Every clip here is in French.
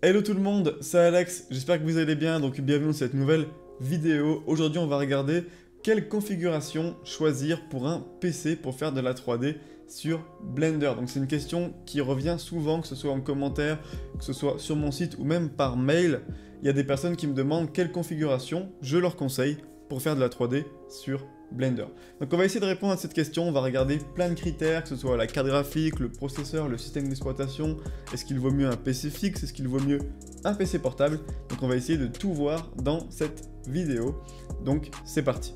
Hello tout le monde, c'est Alex, j'espère que vous allez bien, donc bienvenue dans cette nouvelle vidéo. Aujourd'hui on va regarder quelle configuration choisir pour un PC pour faire de la 3D sur Blender. Donc c'est une question qui revient souvent, que ce soit en commentaire, que ce soit sur mon site ou même par mail. Il y a des personnes qui me demandent quelle configuration je leur conseille pour faire de la 3D sur Blender. Donc on va essayer de répondre à cette question, on va regarder plein de critères, que ce soit la carte graphique, le processeur, le système d'exploitation, est-ce qu'il vaut mieux un PC fixe, est-ce qu'il vaut mieux un PC portable. Donc on va essayer de tout voir dans cette vidéo, donc c'est parti.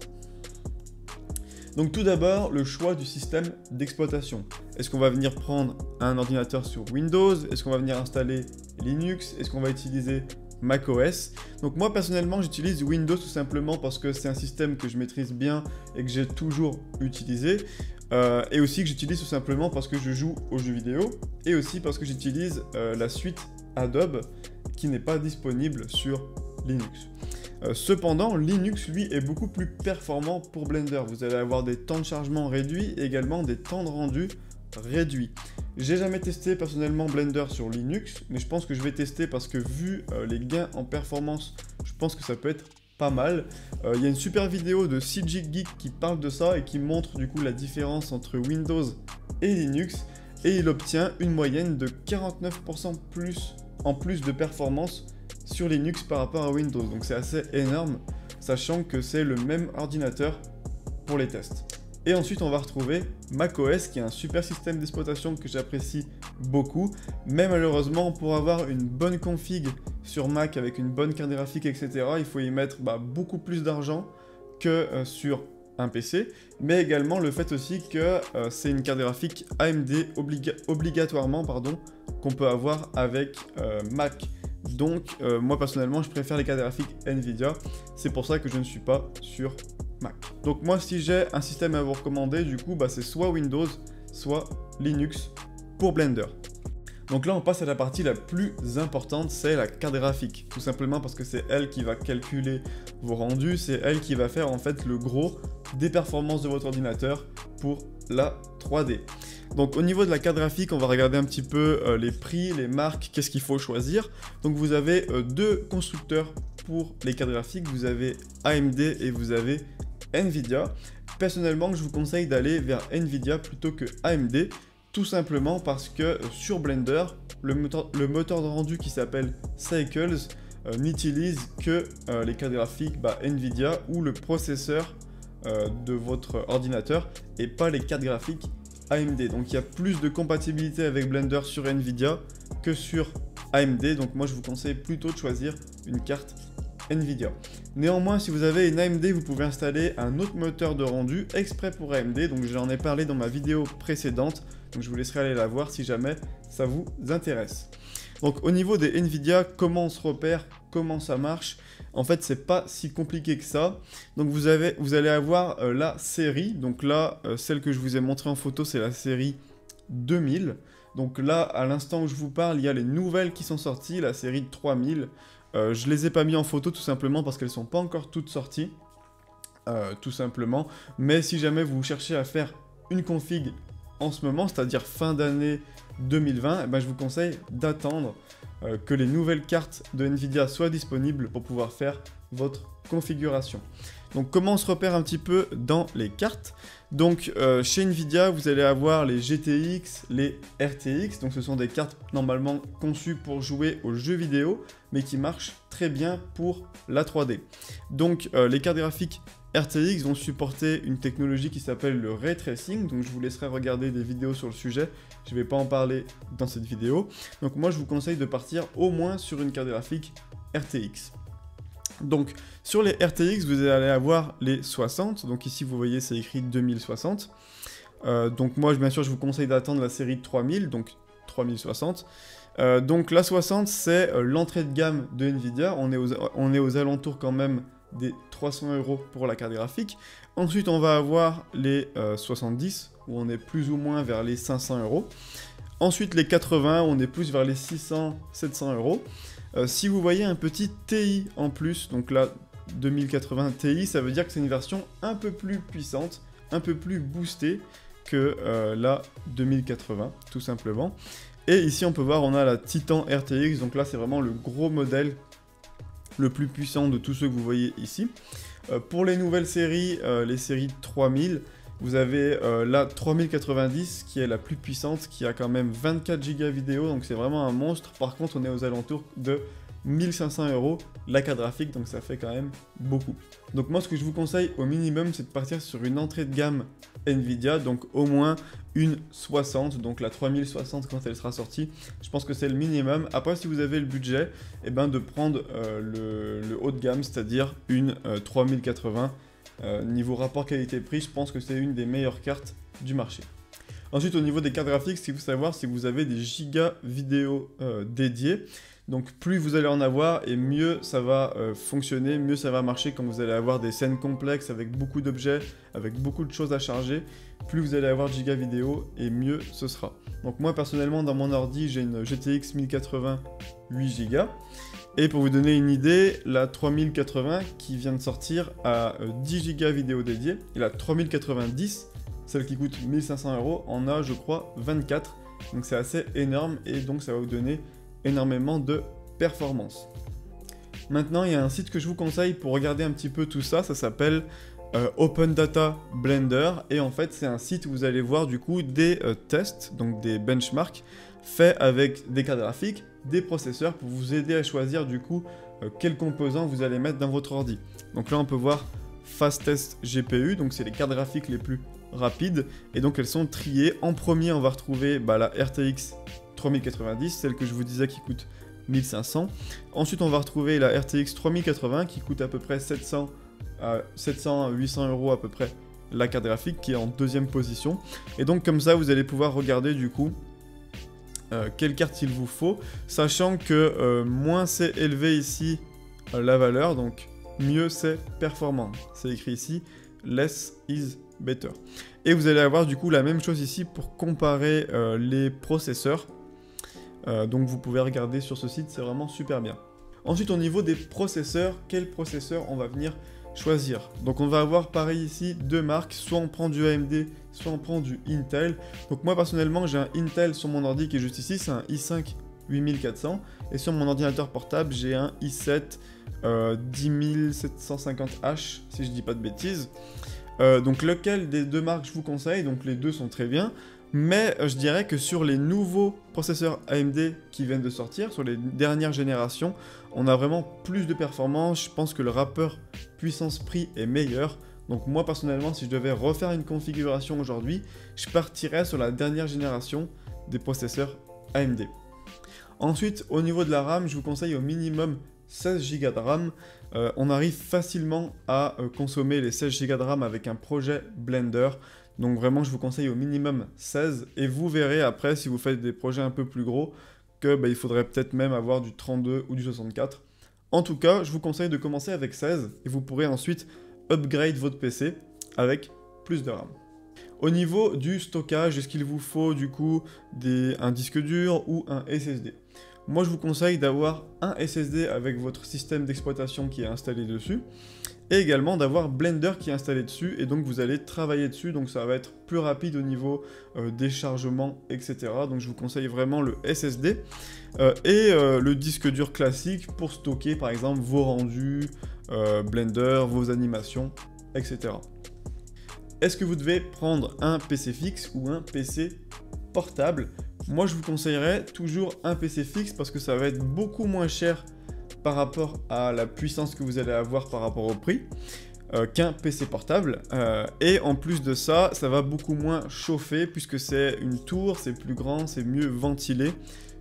Donc tout d'abord, le choix du système d'exploitation. Est-ce qu'on va venir prendre un ordinateur sur Windows? Est-ce qu'on va venir installer Linux? Est-ce qu'on va utiliser macOS? Donc moi personnellement j'utilise Windows tout simplement parce que c'est un système que je maîtrise bien et que j'ai toujours utilisé, et aussi que j'utilise tout simplement parce que je joue aux jeux vidéo, et aussi parce que j'utilise la suite Adobe qui n'est pas disponible sur Linux. Cependant, Linux, lui, est beaucoup plus performant pour Blender. Vous allez avoir des temps de chargement réduits et également des temps de rendu réduits. J'ai jamais testé personnellement Blender sur Linux, mais je pense que je vais tester parce que vu les gains en performance, je pense que ça peut être pas mal. Il y a une super vidéo de CG Geek qui parle de ça et qui montre du coup la différence entre Windows et Linux, et il obtient une moyenne de 49% en plus de performance sur Linux par rapport à Windows. Donc c'est assez énorme, sachant que c'est le même ordinateur pour les tests. Et ensuite on va retrouver macOS qui est un super système d'exploitation que j'apprécie beaucoup, mais malheureusement pour avoir une bonne config sur Mac avec une bonne carte graphique, etc., il faut y mettre beaucoup plus d'argent que sur un PC, mais également le fait aussi que c'est une carte graphique AMD obligatoirement qu'on peut avoir avec Mac. Donc moi personnellement je préfère les cartes graphiques Nvidia, c'est pour ça que je ne suis pas sur Mac. Donc moi si j'ai un système à vous recommander, du coup c'est soit Windows, soit Linux pour Blender. Donc là on passe à la partie la plus importante, c'est la carte graphique. Tout simplement parce que c'est elle qui va calculer vos rendus, c'est elle qui va faire en fait le gros des performances de votre ordinateur pour la 3D. Donc au niveau de la carte graphique, on va regarder un petit peu les prix, les marques, qu'est-ce qu'il faut choisir. Donc vous avez deux constructeurs pour les cartes graphiques, vous avez AMD et vous avez Nvidia. Personnellement, je vous conseille d'aller vers Nvidia plutôt que AMD, tout simplement parce que sur Blender, le moteur de rendu qui s'appelle Cycles n'utilise que les cartes graphiques Nvidia ou le processeur de votre ordinateur et pas les cartes graphiques AMD. Donc il y a plus de compatibilité avec Blender sur Nvidia que sur AMD, donc moi je vous conseille plutôt de choisir une carte Nvidia. Néanmoins, si vous avez une AMD, vous pouvez installer un autre moteur de rendu exprès pour AMD, donc j'en ai parlé dans ma vidéo précédente, donc je vous laisserai aller la voir si jamais ça vous intéresse. Donc au niveau des Nvidia, comment on se repère, comment ça marche? En fait, c'est pas si compliqué que ça. Donc vous allez avoir la série. Donc là, celle que je vous ai montrée en photo, c'est la série 2000. Donc là, à l'instant où je vous parle, il y a les nouvelles qui sont sorties, la série 3000. Je les ai pas mis en photo tout simplement parce qu'elles sont pas encore toutes sorties, tout simplement. Mais si jamais vous cherchez à faire une config en ce moment, c'est-à-dire fin d'année 2020, je vous conseille d'attendre que les nouvelles cartes de Nvidia soient disponibles pour pouvoir faire votre configuration. Donc comment on se repère un petit peu dans les cartes? Donc chez Nvidia, vous allez avoir les GTX, les RTX, donc ce sont des cartes normalement conçues pour jouer aux jeux vidéo, mais qui marchent très bien pour la 3D. Donc les cartes graphiques RTX vont supporter une technologie qui s'appelle le Ray Tracing, donc je vous laisserai regarder des vidéos sur le sujet, je ne vais pas en parler dans cette vidéo. Donc moi je vous conseille de partir au moins sur une carte graphique RTX. Donc sur les RTX, vous allez avoir les 60, donc ici vous voyez c'est écrit 2060. Donc moi bien sûr je vous conseille d'attendre la série 3000, donc 3060. Donc la 60 c'est l'entrée de gamme de Nvidia, on est aux alentours quand même des 300 € pour la carte graphique. Ensuite on va avoir les 70 où on est plus ou moins vers les 500 €. Ensuite les 80 on est plus vers les 600-700 €. Si vous voyez un petit TI en plus, donc là 2080 Ti, ça veut dire que c'est une version un peu plus puissante, un peu plus boostée que la 2080, tout simplement. Et ici on peut voir, on a la Titan RTX, donc là c'est vraiment le gros modèle, le plus puissant de tous ceux que vous voyez ici. Pour les nouvelles séries, les séries 3000, vous avez la 3090 qui est la plus puissante, qui a quand même 24 Go vidéo, donc c'est vraiment un monstre. Par contre on est aux alentours de 1500 € la carte graphique, donc ça fait quand même beaucoup. Donc moi ce que je vous conseille au minimum, c'est de partir sur une entrée de gamme Nvidia, donc au moins une 60, donc la 3060 quand elle sera sortie. Je pense que c'est le minimum. Après si vous avez le budget, et ben de prendre le haut de gamme, c'est-à-dire une 3080. Niveau rapport qualité-prix, je pense que c'est une des meilleures cartes du marché. Ensuite au niveau des cartes graphiques, ce qu'il faut savoir, c'est que vous avez des gigas vidéo dédiés. Donc plus vous allez en avoir et mieux ça va fonctionner, mieux ça va marcher quand vous allez avoir des scènes complexes avec beaucoup d'objets, avec beaucoup de choses à charger. Plus vous allez avoir de giga vidéo et mieux ce sera. Donc moi personnellement dans mon ordi j'ai une GTX 1080 8 Go. Et pour vous donner une idée, la 3080 qui vient de sortir a 10 Go vidéo dédiée. Et la 3090, celle qui coûte 1500 €, en a je crois 24. Donc c'est assez énorme et donc ça va vous donner énormément de performance. Maintenant, il y a un site que je vous conseille pour regarder un petit peu tout ça, ça s'appelle Open Data Blender, et en fait c'est un site où vous allez voir du coup des tests, donc des benchmarks faits avec des cartes graphiques, des processeurs pour vous aider à choisir du coup quels composants vous allez mettre dans votre ordi. Donc là on peut voir Fastest GPU, donc c'est les cartes graphiques les plus rapides, et donc elles sont triées. En premier on va retrouver la RTX 3090, celle que je vous disais qui coûte 1500. Ensuite, on va retrouver la RTX 3080 qui coûte à peu près 700 à 800 € à peu près la carte graphique, qui est en deuxième position. Et donc comme ça, vous allez pouvoir regarder du coup quelle carte il vous faut, sachant que moins c'est élevé ici la valeur, donc mieux c'est performant. C'est écrit ici, less is better. Et vous allez avoir du coup la même chose ici pour comparer les processeurs. Donc vous pouvez regarder sur ce site, c'est vraiment super bien. Ensuite au niveau des processeurs, quel processeur on va venir choisir? Donc on va avoir pareil ici deux marques, soit on prend du AMD, soit on prend du Intel. Donc moi personnellement j'ai un Intel sur mon ordi qui est juste ici, c'est un i5 8400. Et sur mon ordinateur portable j'ai un i7 10750H si je dis pas de bêtises. Donc lequel des deux marques je vous conseille? Donc les deux sont très bien. Mais je dirais que sur les nouveaux processeurs AMD qui viennent de sortir, sur les dernières générations, on a vraiment plus de performance. Je pense que le rapport puissance-prix est meilleur. Donc moi personnellement, si je devais refaire une configuration aujourd'hui, je partirais sur la dernière génération des processeurs AMD. Ensuite, au niveau de la RAM, je vous conseille au minimum 16 Go de RAM. On arrive facilement à consommer les 16 Go de RAM avec un projet Blender. Donc vraiment, je vous conseille au minimum 16. Et vous verrez après, si vous faites des projets un peu plus gros, que il faudrait peut-être même avoir du 32 ou du 64. En tout cas, je vous conseille de commencer avec 16. Et vous pourrez ensuite upgrade votre PC avec plus de RAM. Au niveau du stockage, est-ce qu'il vous faut du coup un disque dur ou un SSD? Moi, je vous conseille d'avoir un SSD avec votre système d'exploitation qui est installé dessus. Et également d'avoir Blender qui est installé dessus, et donc vous allez travailler dessus, donc ça va être plus rapide au niveau des chargements, etc. Donc je vous conseille vraiment le SSD et le disque dur classique pour stocker par exemple vos rendus, Blender, vos animations, etc. Est-ce que vous devez prendre un PC fixe ou un PC portable? Moi je vous conseillerais toujours un PC fixe parce que ça va être beaucoup moins cher par rapport à la puissance que vous allez avoir par rapport au prix qu'un PC portable. Et en plus de ça, ça va beaucoup moins chauffer puisque c'est une tour, c'est plus grand, c'est mieux ventilé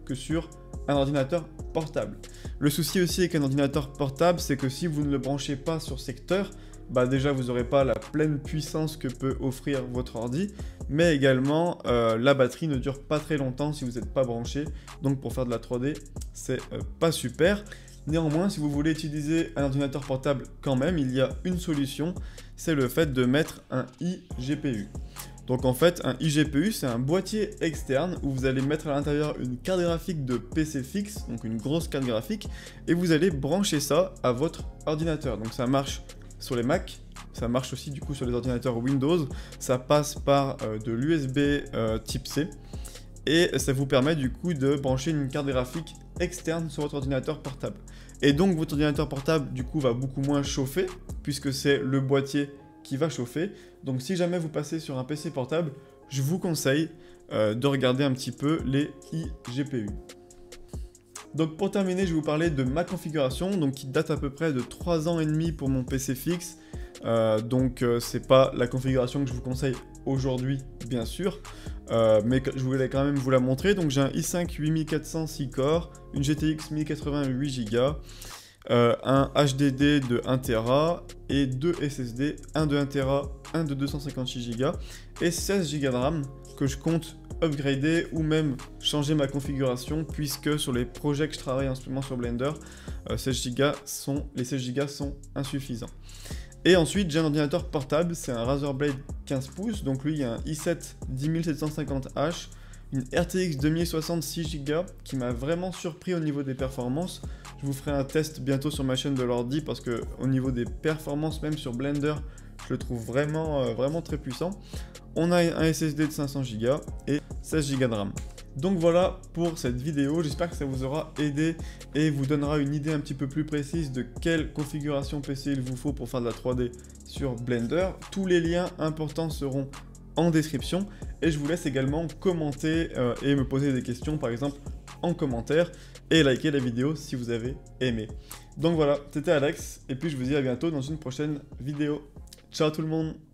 que sur un ordinateur portable. Le souci aussi avec un ordinateur portable, c'est que si vous ne le branchez pas sur secteur, déjà vous n'aurez pas la pleine puissance que peut offrir votre ordi, mais également la batterie ne dure pas très longtemps si vous n'êtes pas branché, donc pour faire de la 3D, c'est pas super. Néanmoins, si vous voulez utiliser un ordinateur portable quand même, il y a une solution, c'est le fait de mettre un iGPU. Donc en fait, un iGPU, c'est un boîtier externe où vous allez mettre à l'intérieur une carte graphique de PC fixe, donc une grosse carte graphique, et vous allez brancher ça à votre ordinateur. Donc ça marche sur les Mac, ça marche aussi du coup sur les ordinateurs Windows, ça passe par de l'USB type C. et ça vous permet du coup de brancher une carte graphique externe sur votre ordinateur portable. Et donc votre ordinateur portable du coup va beaucoup moins chauffer, puisque c'est le boîtier qui va chauffer. Donc si jamais vous passez sur un PC portable, je vous conseille de regarder un petit peu les iGPU. Donc pour terminer, je vais vous parler de ma configuration, donc qui date à peu près de 3 ans et demi pour mon PC fixe. C'est pas la configuration que je vous conseille aujourd'hui, bien sûr, mais je voulais quand même vous la montrer. Donc j'ai un i5 8400 6 corps, une GTX 1080 8Go, un HDD de 1TB et 2 SSD, un de 1TB, un de 256Go et 16Go de RAM que je compte upgrader ou même changer ma configuration, puisque sur les projets que je travaille en ce moment sur Blender, les 16Go sont insuffisants. Et ensuite j'ai un ordinateur portable, c'est un Razer Blade 15 pouces, donc lui il y a un i7 10750H, une RTX 2060 6Go qui m'a vraiment surpris au niveau des performances. Je vous ferai un test bientôt sur ma chaîne de l'ordi parce que au niveau des performances, même sur Blender, je le trouve vraiment très puissant. On a un SSD de 500Go et 16Go de RAM. Donc voilà pour cette vidéo, j'espère que ça vous aura aidé et vous donnera une idée un petit peu plus précise de quelle configuration PC il vous faut pour faire de la 3D sur Blender. Tous les liens importants seront en description et je vous laisse également commenter et me poser des questions par exemple en commentaire et liker la vidéo si vous avez aimé. Donc voilà, c'était Alex et puis je vous dis à bientôt dans une prochaine vidéo. Ciao tout le monde!